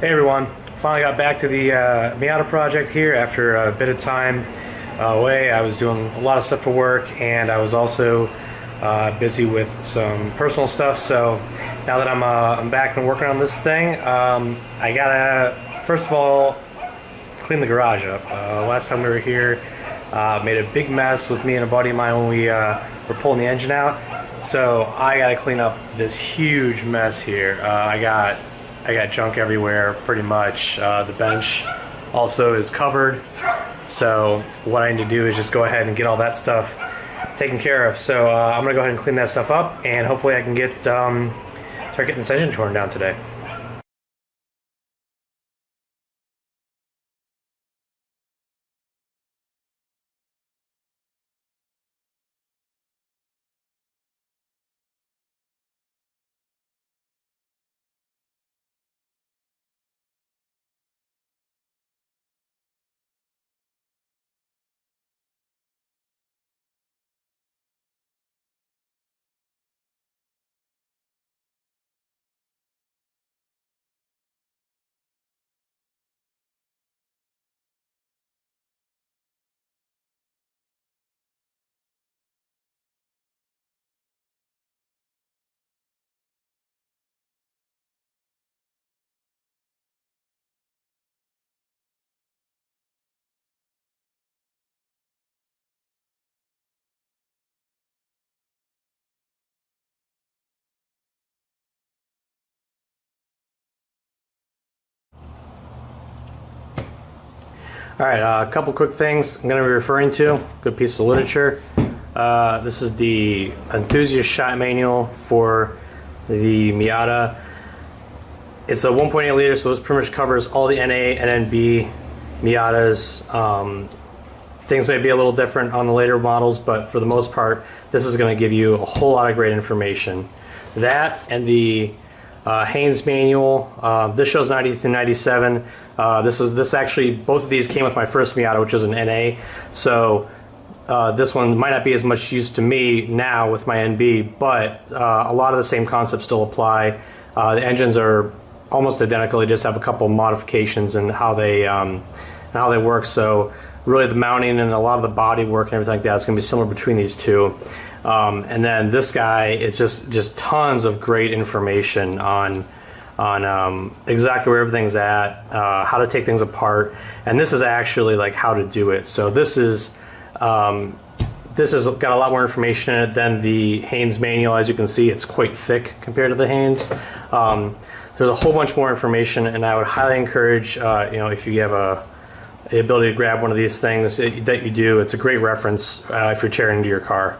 Hey everyone, finally got back to the Miata project here after a bit of time away. I was doing a lot of stuff for work, and I was also busy with some personal stuff. So now that I'm back and working on this thing, I gotta first of all clean the garage up. Last time we were here, made a big mess with me and a buddy of mine when we were pulling the engine out. So I gotta clean up this huge mess here. I got junk everywhere, pretty much. The bench also is covered. So what I need to do is just go ahead and get all that stuff taken care of. So I'm gonna go ahead and clean that stuff up, and hopefully I can get start getting this engine torn down today. Alright, a couple quick things I'm going to be referring to. Good piece of literature. This is the enthusiast shot manual for the Miata. It's a 1.8 liter, so this pretty much covers all the NA and NB Miatas. Things may be a little different on the later models, but for the most part, this is going to give you a whole lot of great information. That and the Haynes manual. This shows 90 through 97. This actually, both of these came with my first Miata, which is an NA. So this one might not be as much use to me now with my NB, but a lot of the same concepts still apply. The engines are almost identical. They just have a couple modifications in how they work. So really, the mounting and a lot of the body work and everything like that is going to be similar between these two. And then this guy is just tons of great information on exactly where everything's at, how to take things apart, and this is actually like how to do it. So this has got a lot more information in it than the Haynes manual. As you can see, it's quite thick compared to the Haynes. There's a whole bunch more information, and I would highly encourage, if you have the ability to grab one of these things, that you do. It's a great reference if you're tearing into your car.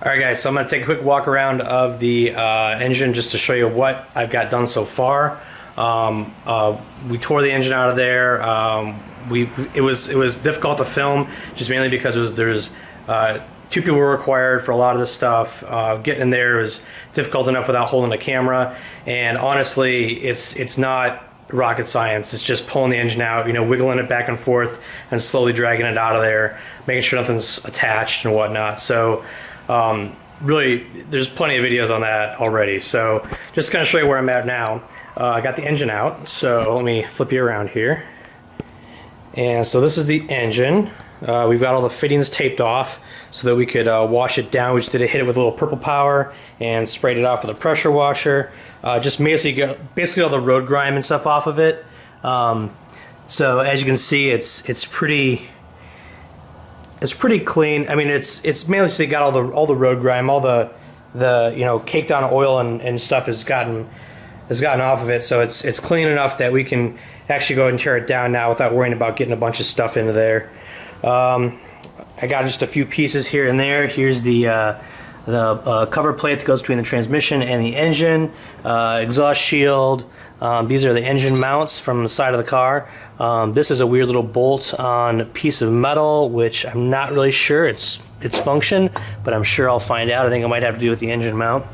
Alright guys, so I'm going to take a quick walk around of the engine just to show you what I've got done so far. We tore the engine out of there. It was difficult to film, just mainly because there's two people were required for a lot of this stuff. Getting in there was difficult enough without holding the camera, and honestly, it's not rocket science. It's just pulling the engine out, wiggling it back and forth and slowly dragging it out of there, making sure nothing's attached and whatnot. So really, there's plenty of videos on that already. So just kind of show you where I'm at now. I got the engine out, so let me flip you around here. And so this is the engine. We've got all the fittings taped off so that we could wash it down. We just hit it with a little purple power and sprayed it off with a pressure washer. Just basically all the road grime and stuff off of it. So as you can see, it's pretty clean. I mean, it's mainly got all the road grime, all the caked on oil and stuff has gotten off of it. So it's clean enough that we can actually go ahead and tear it down now without worrying about getting a bunch of stuff into there. I got just a few pieces here and there. Here's the cover plate that goes between the transmission and the engine, exhaust shield. These are the engine mounts from the side of the car. This is a weird little bolt on piece of metal, which I'm not really sure its function, but I'm sure I'll find out. I think it might have to do with the engine mount.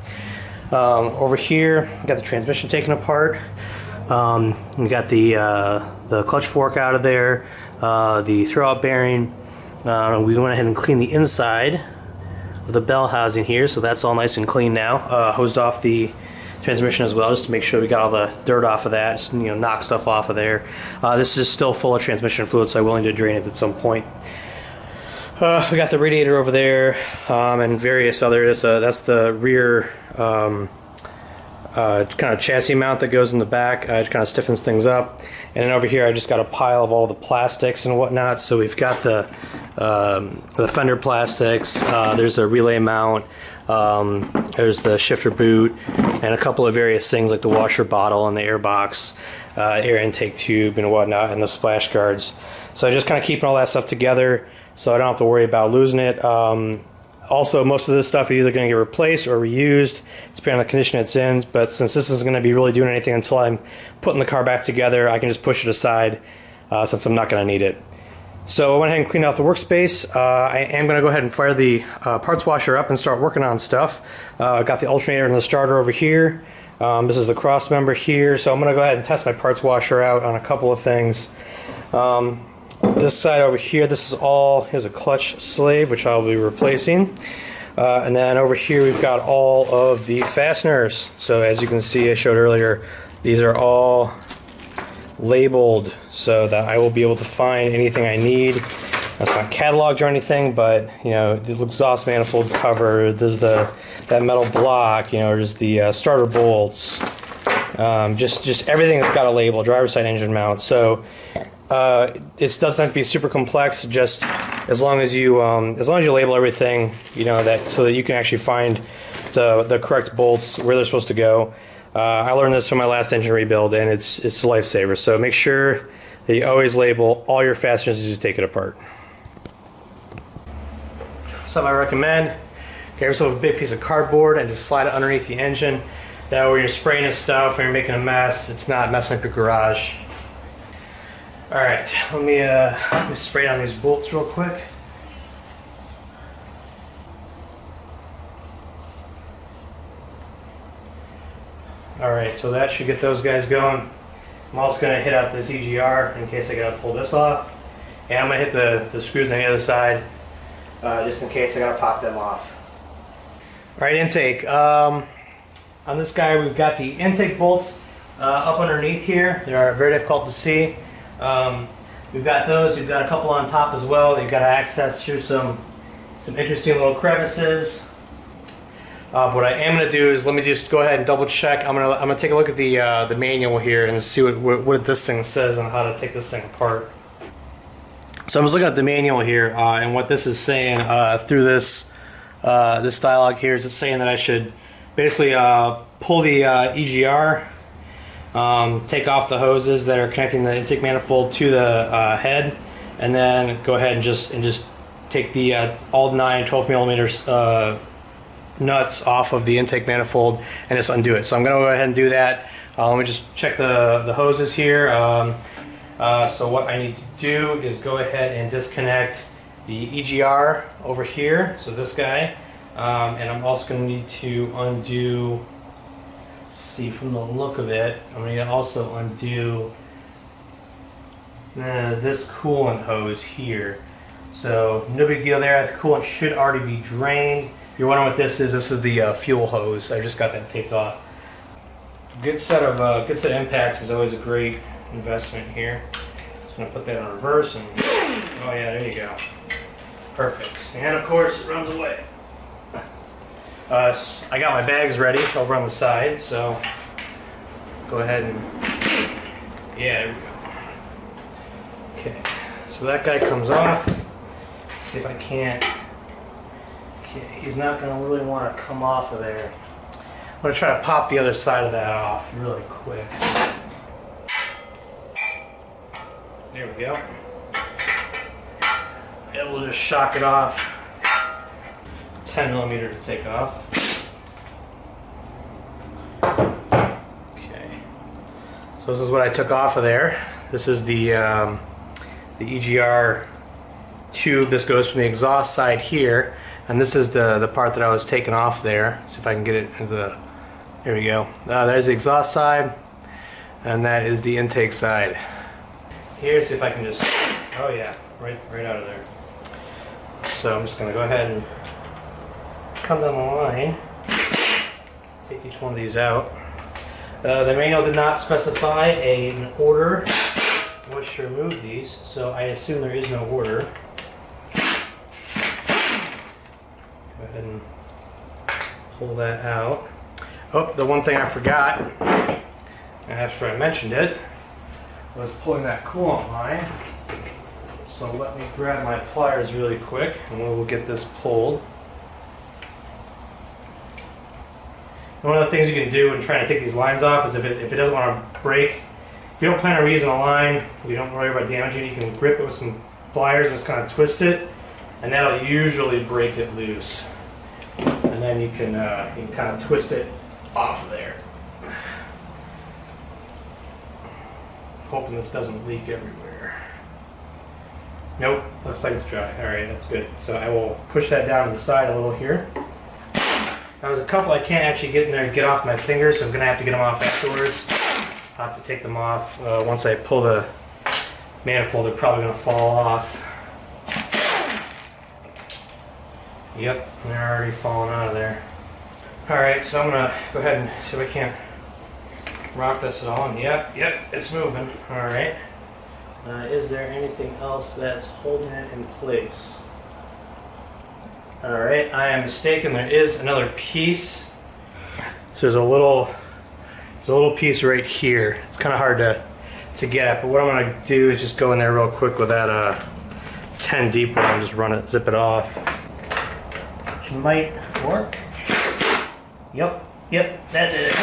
Over here, got the transmission taken apart. We got the clutch fork out of there, the throwout bearing. We went ahead and cleaned the inside of the bell housing here, so that's all nice and clean now. Hosed off the transmission as well, just to make sure we got all the dirt off of that, just, knock stuff off of there. This is still full of transmission fluid, so I will need to drain it at some point. We got the radiator over there, and various others. That's the rear kind of chassis mount that goes in the back. It kind of stiffens things up. And then over here I just got a pile of all the plastics and whatnot. So we've got the fender plastics, there's a relay mount, there's the shifter boot, and a couple of various things like the washer bottle and the air box, air intake tube and whatnot, and the splash guards. So just kind of keeping all that stuff together so I don't have to worry about losing it. Also, most of this stuff is either going to get replaced or reused, depending on the condition it's in. But since this isn't going to be really doing anything until I'm putting the car back together, I can just push it aside since I'm not going to need it. So I went ahead and cleaned out the workspace. I am going to go ahead and fire the parts washer up and start working on stuff. I got the alternator and the starter over here. This is the cross member here. So I'm going to go ahead and test my parts washer out on a couple of things. This side over here, this is all, here's a clutch slave, which I'll be replacing. And then over here we've got all of the fasteners. So as you can see, I showed earlier, these are all labeled so that I will be able to find anything I need. That's not cataloged or anything, but the exhaust manifold cover, there's that metal block, there's the starter bolts, just everything that's got a label, driver's side engine mount. So it doesn't have to be super complex. Just as long as you label everything, that so that you can actually find the correct bolts where they're supposed to go. I learned this from my last engine rebuild, and it's a lifesaver. So make sure that you always label all your fasteners as you take it apart. Something I recommend: get yourself a big piece of cardboard and just slide it underneath the engine. That way, when you're spraying and stuff, when you're making a mess, it's not messing up your garage. All right, let me spray down these bolts real quick. All right, so that should get those guys going. I'm also going to hit out this EGR in case I got to pull this off. And I'm going to hit the screws on the other side just in case I got to pop them off. All right, intake. On this guy, we've got the intake bolts up underneath here. They're very difficult to see. We've got those. We've got a couple on top as well. You've got to access through some interesting little crevices. What I am going to do is let me just go ahead and double check. I'm going to take a look at the manual here and see what this thing says on how to take this thing apart. So I'm just looking at the manual here, and what this is saying through this dialog here is it's saying that I should basically pull the EGR, take off the hoses that are connecting the intake manifold to the head, and then go ahead and just take the all 12 millimeters nuts off of the intake manifold and just undo it. So I'm going to go ahead and do that. Let me just check the hoses here. So what I need to do is go ahead and disconnect the EGR over here, so this guy, and I'm also going to need to undo, see from the look of it, I'm going to also undo this coolant hose here. So no big deal there. The coolant should already be drained. If you're wondering what this is the fuel hose. I just got that taped off. Good set of impacts is always a great investment here. Just gonna put that in reverse and oh yeah, there you go. Perfect. And of course it runs away. I got my bags ready over on the side, so go ahead and yeah, there we go. Okay, so that guy comes off. Let's see if I can't. Okay, he's not going to really want to come off of there. I'm going to try to pop the other side of that off really quick. There we go. And we'll just shock it off. 10 millimeter to take off. Okay. So this is what I took off of there. This is the EGR tube. This goes from the exhaust side here. And this is the part that I was taking off there. See if I can get it into the, there we go. There's the exhaust side, and that is the intake side. Here, see if I can just, oh yeah, right out of there. So I'm just gonna go ahead and come down the line, take each one of these out. The manual did not specify an order in which to remove these, so I assume there is no order. Go ahead and pull that out. Oh, the one thing I forgot, and after I mentioned it, was pulling that coolant line. So let me grab my pliers really quick and we'll get this pulled. And one of the things you can do when trying to take these lines off is if it doesn't want to break, if you don't plan on reusing a line, you don't worry about damaging it, you can grip it with some pliers and just kind of twist it, and that'll usually break it loose. And then you can kind of twist it off of there. Hoping this doesn't leak everywhere. Nope, looks like it's dry. Alright, that's good. So I will push that down to the side a little here. Now there's a couple I can't actually get in there and get off my fingers, so I'm going to have to get them off afterwards. I'll have to take them off. Once I pull the manifold, they're probably going to fall off. Yep, they're already falling out of there. Alright, so I'm going to go ahead and see if I can't rock this at all. And yep, it's moving. Alright. Is there anything else that's holding it in place? Alright, I am mistaken. There is another piece. So there's a little piece right here. It's kind of hard to get at, but what I'm going to do is just go in there real quick with that 10 deep one and just run it, zip it off. Which might work. Yep, that did it.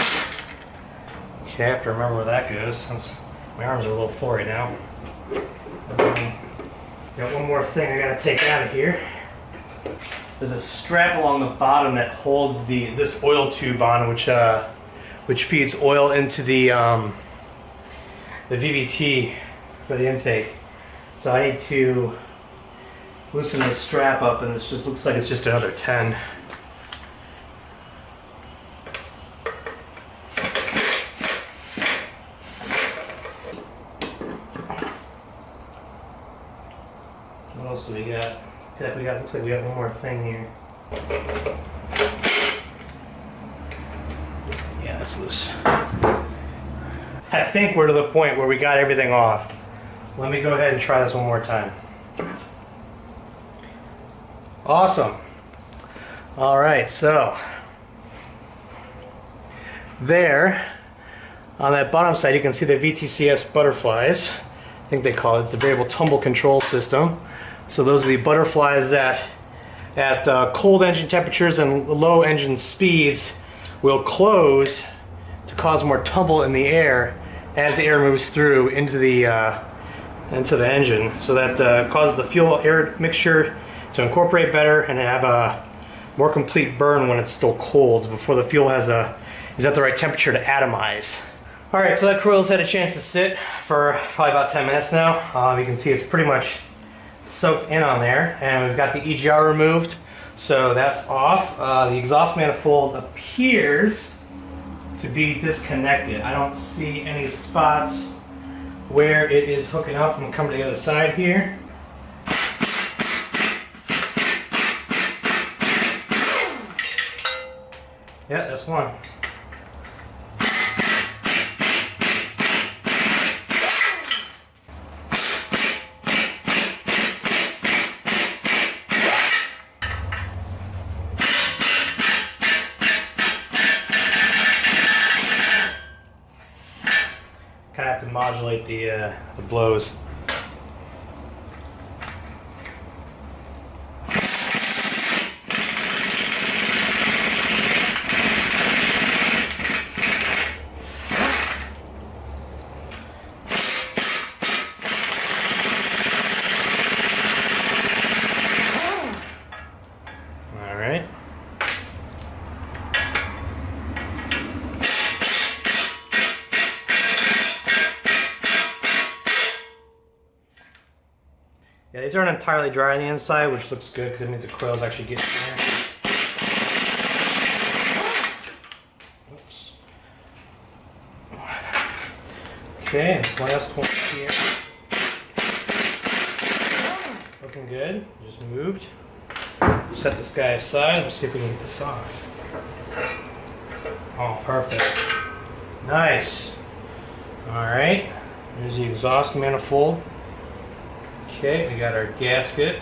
Okay, I have to remember where that goes since my arms are a little fluffy now. Got one more thing I gotta take out of here. There's a strap along the bottom that holds this oil tube on, which feeds oil into the VVT for the intake. So I need to loosen this strap up, and this just looks like it's just another 10. What else do we got? I feel like looks like we got one more thing here. Yeah, that's loose. I think we're to the point where we got everything off. Let me go ahead and try this one more time. Awesome. All right, so there on that bottom side you can see the VTCS butterflies. I think they call it. It's the variable tumble control system. So those are the butterflies that at cold engine temperatures and low engine speeds will close to cause more tumble in the air as the air moves through into the engine. So that causes the fuel air mixture to incorporate better and have a more complete burn when it's still cold before the fuel is at the right temperature to atomize. Alright, so that coil's had a chance to sit for probably about 10 minutes now. You can see it's pretty much soaked in on there, and we've got the EGR removed, so that's off. The exhaust manifold appears to be disconnected. I don't see any spots where it is hooking up. I'm going to come to the other side here. Yeah, that's one. Kind of have to modulate the blows. All right. Yeah, these aren't entirely dry on the inside, which looks good because it means the coil's actually getting in there. Oops. Okay, this last one here. Looking good. Just moved. Set this guy aside. Let's see if we can get this off. Oh, perfect. Nice. Alright, there's the exhaust manifold. Okay, we got our gasket.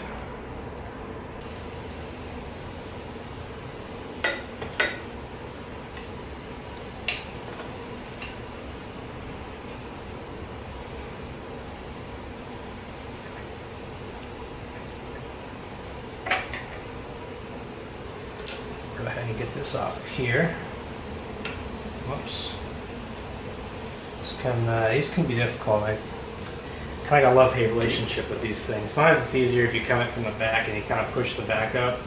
Go ahead and get this off here. Whoops. These can be difficult. I kind of got a love-hate relationship with these things. Sometimes it's easier if you come in from the back and you kind of push the back up.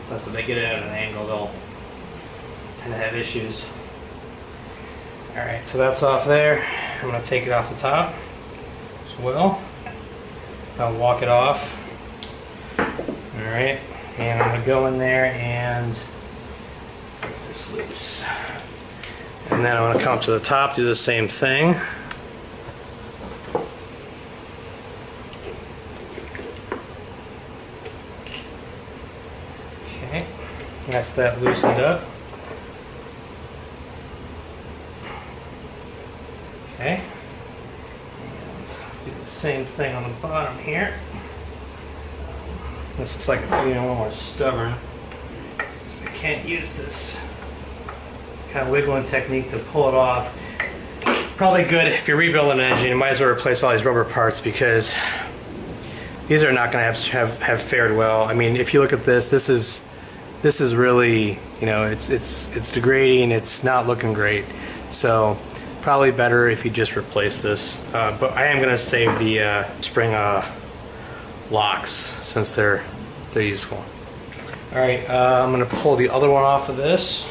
That's if they get it at an angle, they'll tend to have issues. Alright, so that's off there. I'm going to take it off the top as well. I'll walk it off. Alright, and I'm going to go in there and get this loose. And then I'm going to come up to the top, do the same thing. Okay, that's that loosened up. Okay, and do the same thing on the bottom here. This looks like it's getting a little more stubborn. So I can't use this kind of wiggling technique to pull it off. Probably good if you're rebuilding an engine, you might as well replace all these rubber parts because these are not going to have fared well. I mean, if you look at this is really, you know, it's degrading, it's not looking great. So probably better if you just replace this. But I am going to save the spring locks since they're useful. All right, I'm going to pull the other one off of this.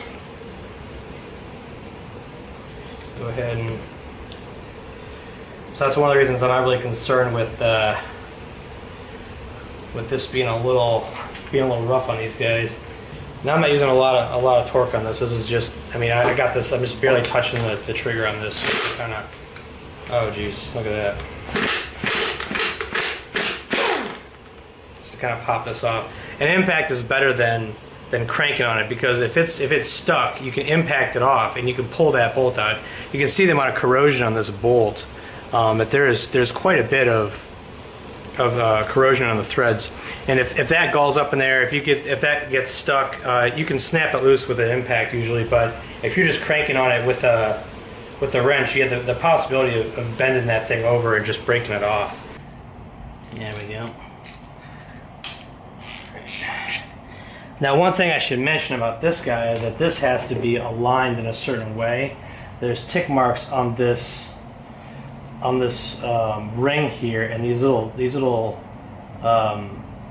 Go ahead and, so that's one of the reasons I'm not really concerned with this being a little rough on these guys. Now I'm not using a lot of torque on this. This is just, I mean, I got this. I'm just barely touching the trigger on this. Kind of, oh geez, look at that. Just to kind of pop this off. And impact is better than cranking on it, because if it's stuck, you can impact it off and you can pull that bolt out. You can see the amount of corrosion on this bolt. But there's quite a bit of corrosion on the threads, and if that galls up in there, if that gets stuck, you can snap it loose with an impact usually. But if you're just cranking on it with a wrench, you have the possibility of bending that thing over and just breaking it off. There we go. Now, one thing I should mention about this guy is that this has to be aligned in a certain way. There's tick marks on this ring here, and these little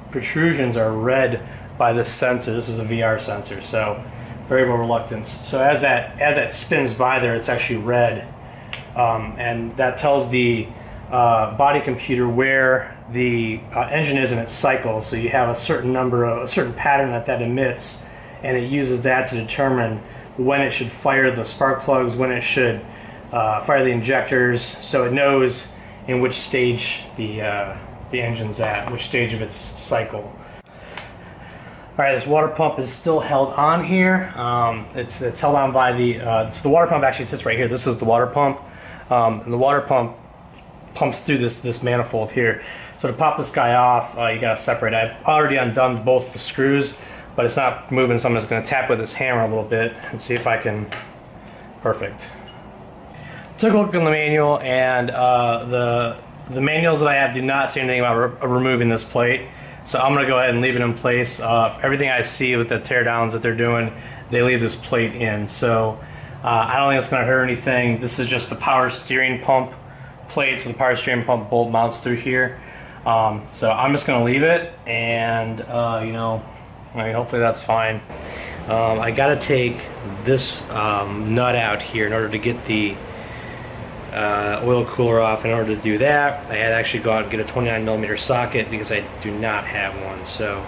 protrusions are read by this sensor. This is a VR sensor, so variable reluctance. So as that spins by there, it's actually red, and that tells the body computer where the engine is in its cycle. So you have a certain pattern that emits, and it uses that to determine when it should fire the spark plugs, when it should fire the injectors, so it knows in which stage the engine's at, which stage of its cycle. Alright, this water pump is still held on here. It's held on by so the water pump actually sits right here. This is the water pump, and the water pump pumps through this manifold here. So to pop this guy off, you gotta separate. I've already undone both the screws, but it's not moving, so I'm just gonna tap with this hammer a little bit and see if I can. Perfect. Took a look in the manual, and the manuals that I have do not say anything about removing this plate. So I'm going to go ahead and leave it in place. Everything I see with the teardowns that they're doing, they leave this plate in. So I don't think it's going to hurt anything. This is just the power steering pump plate, so the power steering pump bolt mounts through here. So I'm just going to leave it, and you know, I mean, hopefully that's fine. I got to take this nut out here in order to get the oil cooler off. In order to do that, I had to actually go out and get a 29mm socket because I do not have one. So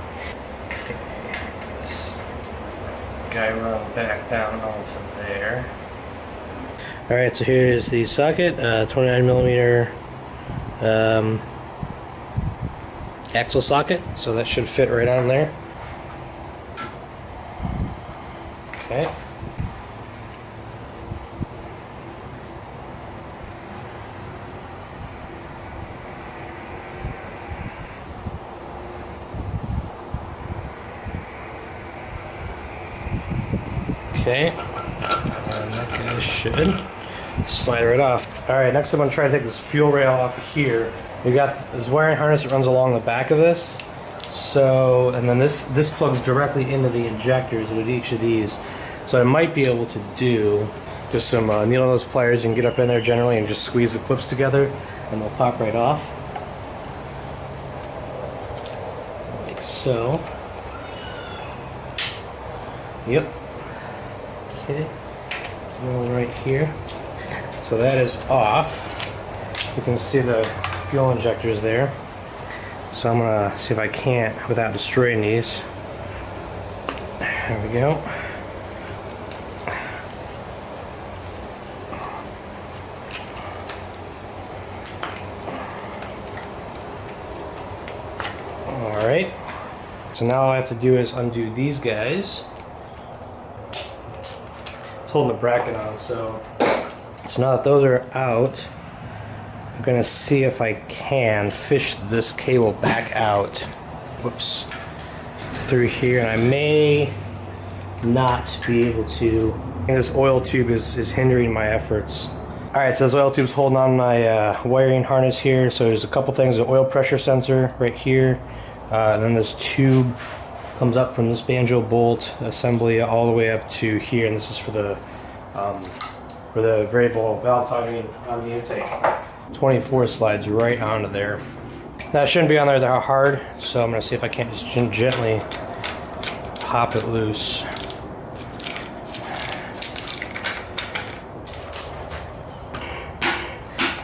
take this guy run back down onto there. Alright, so here's the socket, 29mm axle socket, so that should fit right on there. Okay. Okay, and that guy should slide right off. All right, next I'm gonna try to take this fuel rail off of here. We got this wiring harness that runs along the back of this. So, and then this plugs directly into the injectors at each of these. So I might be able to do just some needle nose pliers. You can get up in there generally and just squeeze the clips together and they'll pop right off. Like so. Yep. Okay. One right here. So that is off. You can see the fuel injectors there. So I'm gonna see if I can't without destroying these. There we go. Alright. So now all I have to do is undo these guys. It's holding the bracket on, so now that those are out, I'm gonna see if I can fish this cable back out. Whoops. Through here, and I may not be able to. This oil tube is hindering my efforts. Alright, so this oil tube's holding on my wiring harness here. So there's a couple things, an oil pressure sensor right here. And then this tube comes up from this banjo bolt assembly all the way up to here, and this is for the variable valve timing on the intake. 24 slides right onto there. That shouldn't be on there that hard, so I'm going to see if I can't just gently pop it loose.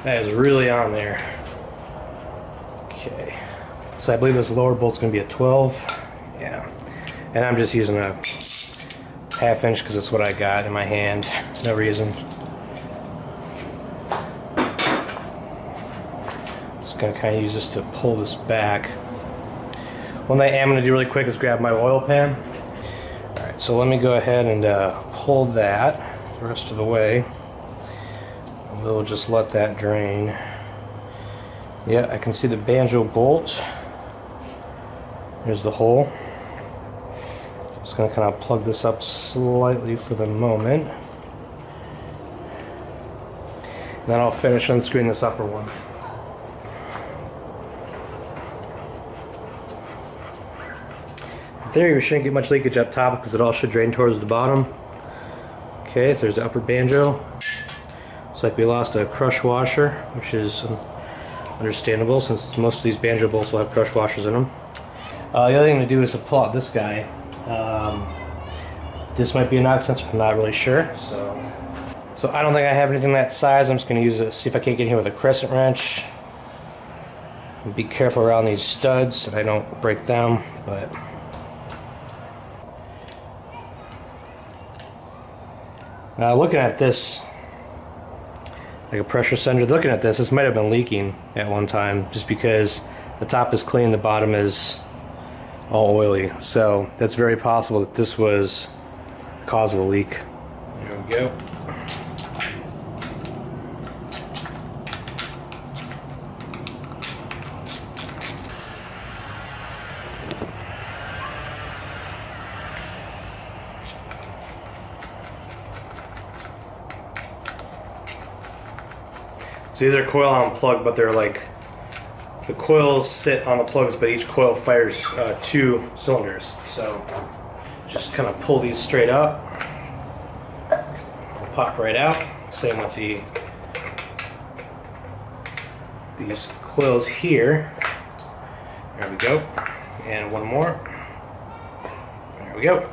That is really on there. Okay. So I believe this lower bolt's going to be a 12. Yeah. And I'm just using a ½ inch because it's what I got in my hand. No reason. Just going to kind of use this to pull this back. One thing I am going to do really quick is grab my oil pan. Alright, so let me go ahead and pull that the rest of the way. We'll just let that drain. Yeah, I can see the banjo bolt. There's the hole. Just going to kind of plug this up slightly for the moment. And then I'll finish unscrewing this upper one. In theory, we shouldn't get much leakage up top because it all should drain towards the bottom. Okay, so there's the upper banjo. Looks like we lost a crush washer, which is understandable since most of these banjo bolts will have crush washers in them. The other thing to do is to pull out this guy. This might be a knock sensor, I'm not really sure. So I don't think I have anything that size. I'm just going to use it, see if I can't get in here with a crescent wrench. Be careful around these studs that I don't break them. But looking at this, like a pressure sensor, looking at this might have been leaking at one time just because the top is clean, the bottom is all oily. So that's very possible that this was the cause of the leak. There we go. So these are coil unplugged, but they're like, the coils sit on the plugs, but each coil fires 2 cylinders. So just kind of pull these straight up. They'll pop right out. Same with these coils here. There we go. And one more. There we go.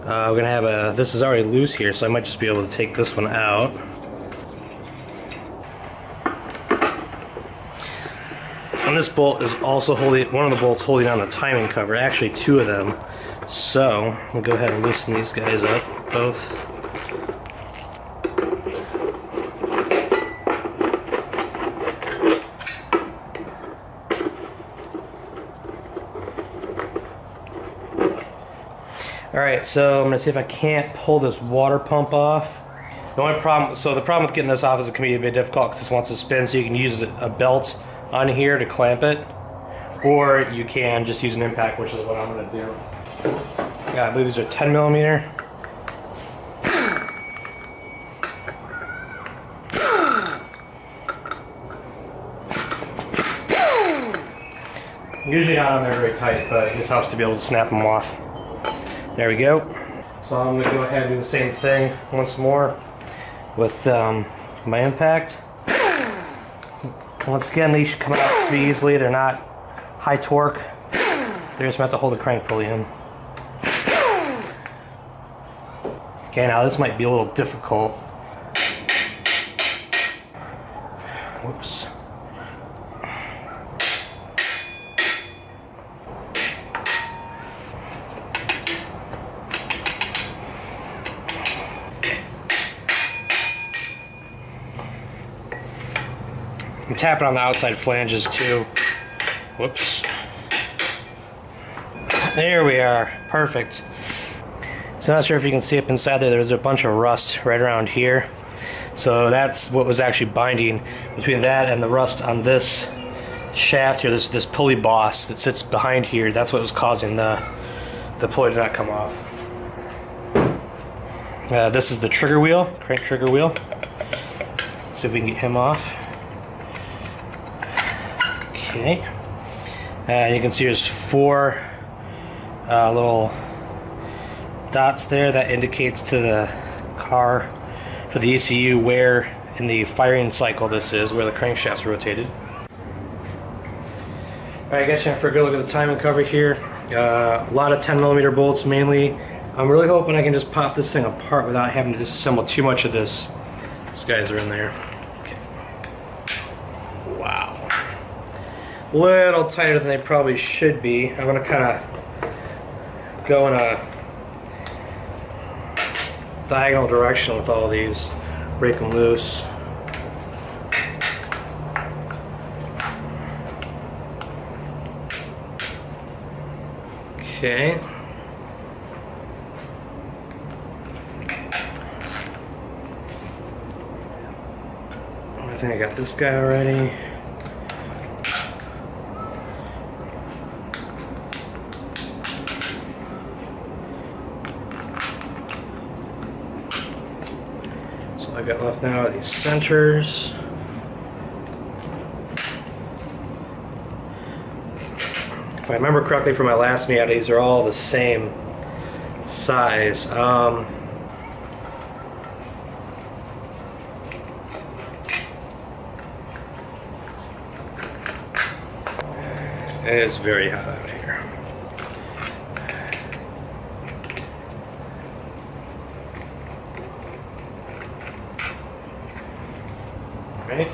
We're gonna have this is already loose here, so I might just be able to take this one out. And this bolt is also holding, one of the bolts holding on the timing cover, actually 2 of them. So we'll go ahead and loosen these guys up, both. Alright, so I'm going to see if I can't pull this water pump off. The only problem, so the problem with getting this off is it can be a bit difficult because this wants to spin, so you can use a belt on here to clamp it, or you can just use an impact, which is what I'm going to do. Yeah, I believe these are 10 millimeter. Usually not on there very tight, but it just helps to be able to snap them off. There we go. So I'm going to go ahead and do the same thing once more with my impact. Once again, these should come out pretty easily. They're not high torque. They're just meant to hold the crank pulley in. Okay, now this might be a little difficult. Whoops. I'm tapping on the outside flanges too. Whoops. There we are. Perfect. So not sure if you can see up inside there, there's a bunch of rust right around here. So that's what was actually binding between that and the rust on this shaft here, this pulley boss that sits behind here. That's what was causing the pulley to not come off. This is the trigger wheel, crank trigger wheel. See if we can get him off. Okay. You can see there's 4 little dots there that indicates to the car, for the ECU, where in the firing cycle this is, where the crankshaft's rotated. Alright, I got you for a good look at the timing cover here. A lot of 10mm bolts mainly. I'm really hoping I can just pop this thing apart without having to disassemble too much of this. These guys are in there. Okay. Wow. A little tighter than they probably should be. I'm going to kind of go in a diagonal direction with all these. Break them loose. Okay. I think I got this guy already. So I got left now are these centers. If I remember correctly from my last Miata, these are all the same size. It's very hot out here. Right.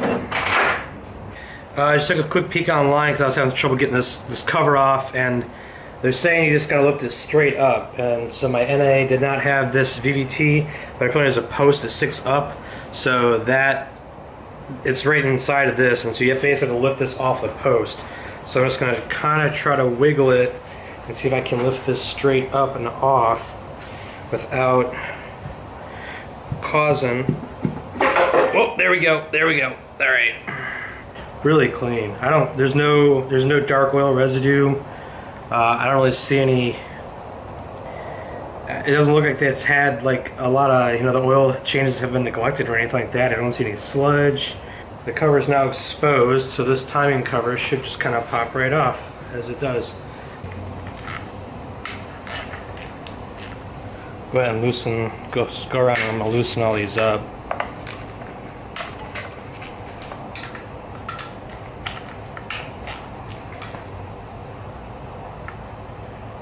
I just took a quick peek online because I was having trouble getting this cover off, and they're saying you just gotta lift it straight up. And so my NA did not have this VVT, but I put it as a post that sticks up, so that it's right inside of this, and so you have to basically lift this off the post. So I'm just going to kind of try to wiggle it and see if I can lift this straight up and off without causing... Oh, there we go. There we go. All right. Really clean. There's no dark oil residue. I don't really see any... It doesn't look like it's had like a lot of, the oil changes have been neglected or anything like that. I don't see any sludge. The cover is now exposed, so this timing cover should just kind of pop right off, as it does. Go ahead and loosen, go around and I'm going to loosen all these up.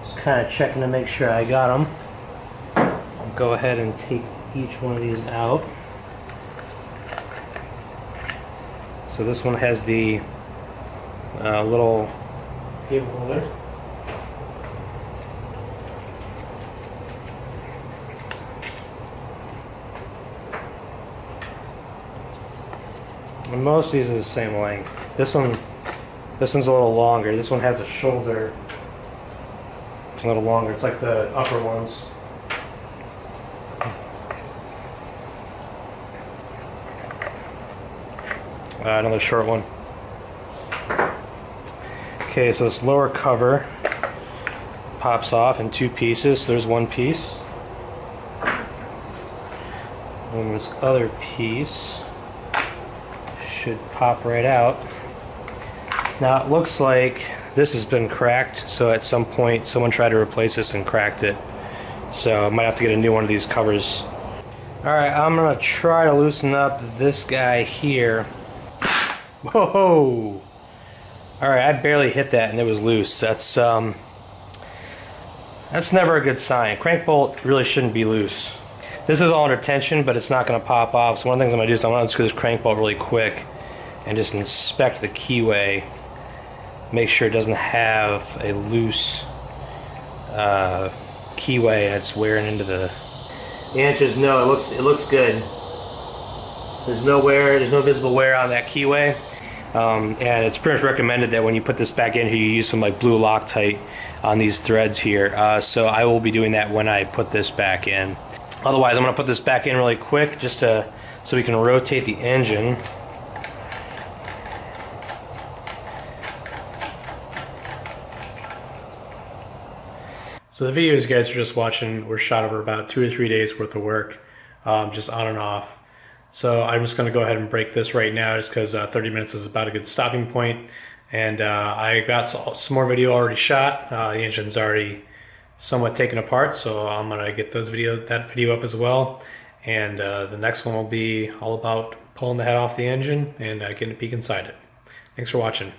Just kind of checking to make sure I got them. I'll go ahead and take each one of these out. So this one has the little cable holder. And most of these are the same length. This one's a little longer. This one has a shoulder. It's a little longer. It's like the upper ones. Another short one. Okay, so this lower cover pops off in 2 pieces. So there's one piece. And this other piece should pop right out. Now it looks like this has been cracked, so at some point someone tried to replace this and cracked it. So I might have to get a new one of these covers. Alright, I'm going to try to loosen up this guy here. Whoa! Alright, I barely hit that and it was loose. That's never a good sign. Crank bolt really shouldn't be loose. This is all under tension, but it's not going to pop off. So one of the things I'm going to do is I'm going to unscrew this crank bolt really quick and just inspect the keyway. Make sure it doesn't have a loose keyway and it's wearing into the... The answer is no. It looks good. There's no wear. There's no visible wear on that keyway. And it's pretty much recommended that when you put this back in here, you use some like blue Loctite on these threads here. So I will be doing that when I put this back in. Otherwise, I'm going to put this back in really quick just so we can rotate the engine. So the videos you guys are just watching were shot over about 2 or 3 days worth of work, just on and off. So I'm just going to go ahead and break this right now just because 30 minutes is about a good stopping point. And I got some more video already shot. The engine's already somewhat taken apart, so I'm going to get that video up as well. And the next one will be all about pulling the head off the engine and getting a peek inside it. Thanks for watching.